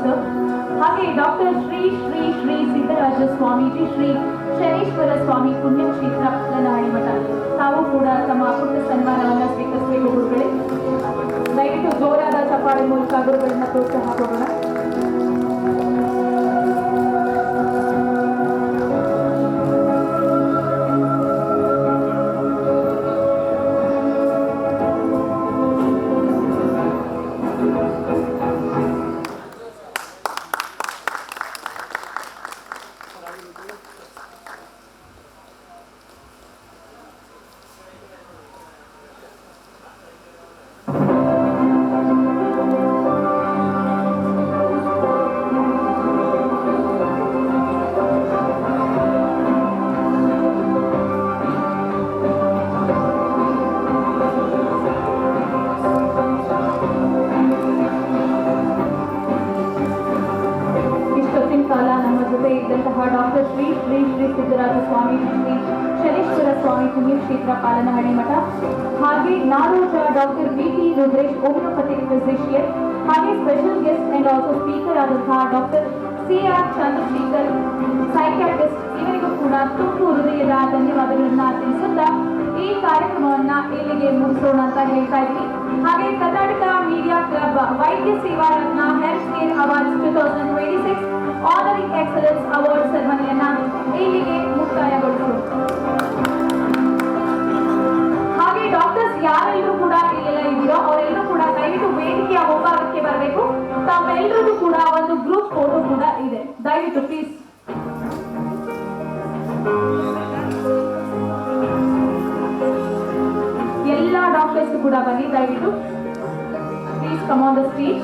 Sir. ಹಾಗೆ doctor Shri Shri Shri Siddaraja Swamiji Shri Shaneshwara ಸ್ವಾಮಿ ಪುಣ್ಯಕ್ಷೇತ್ರ ಪಲ್ಲನಹಳ್ಳಿ ಮಠ, ತಾವು ಕೂಡ ತಮ್ಮ ಪುಟ್ಟ ಸನ್ಮಾನವನ್ನು ಸ್ವೀಕರಿಸಬೇಕು ಗುರುಗಳೇ. ದಯವಿಟ್ಟು ಜೋರಾದ ಚಪ್ಪಾಳೆ ಮೂಲಕ ಗುರುಗಳನ್ನ ಪ್ರೋತ್ಸಾಹ ಕೊಡೋಣ. ಡಾಕ್ಟರ್ ಶ್ರೀ ಶ್ರೀ ಶ್ರೀ ಸಿದ್ದರಾಜ ಸ್ವಾಮಿ ಶ್ರೀ ಶನೇಶ್ವರ ಸ್ವಾಮಿ ಪುಣ್ಯಕ್ಷೇತ್ರ ಪಾಲನಹಳ್ಳಿ ಮಠ, ಹಾಗೆ ನಾಡೋಜ ಡಾಕ್ಟರ್ ವಿ.ಟಿ. ರುದ್ರೇಶ್ ಹೋಮಿಯೋಪಥಿಕ್ ಫಿಸಿಷಿಯನ್, ಹಾಗೆ special guest and also speaker ಆದಂತಹ ಡಾಕ್ಟರ್ ಸಿ.ಆರ್. ಚಂದ್ರಶೇಖರ್ ಸೈಕ್ಯಾಟ್ರಿಸ್ಟ್, ಇವರಿಗೂ ಕೂಡ ತುಂಬು ಹೃದಯದ ಧನ್ಯವಾದಗಳನ್ನ ತಿಳಿಸುತ್ತಾ ಈ ಕಾರ್ಯಕ್ರಮವನ್ನ ಇಲ್ಲಿಗೆ ಮುಗಿಸೋಣ ಅಂತ ಹೇಳ್ತಾ ಇದ್ವಿ. ಹಾಗೆ Karnataka media club Vaidya Seva Ratna health care awards 2026 honouring excellence award ಸೆರೆಮನಿಯನ್ನ ಇಲ್ಲಿಗೆ ಮುಕ್ತಾಯಗೊಳಿಸೋಣ. ಹಾಗೆ ಡಾಕ್ಟರ್ಸ್ ಯಾರೆಲ್ಲರೂ ಕೂಡ ಇಲ್ಲೆಲ್ಲ ಇದ್ದೀರೋ ಅವರೆಲ್ಲರೂ ಕೂಡ ದಯವಿಟ್ಟು ವೇದಿಕೆಯ ಮುಂಭಾಗಕ್ಕೆ ಬರಬೇಕು. ತಾವೆಲ್ಲರಿಗೂ ಕೂಡ ಒಂದು ಗ್ರೂಪ್ ಫೋಟೋ ಕೂಡ ಇದೆ, ದಯವಿಟ್ಟು ಪ್ಲೀಸ್. ಎಲ್ಲ ಡಾಕ್ಟರ್ಸ್ ಕೂಡ ಬನ್ನಿ, ದಯವಿಟ್ಟು please come on the stage.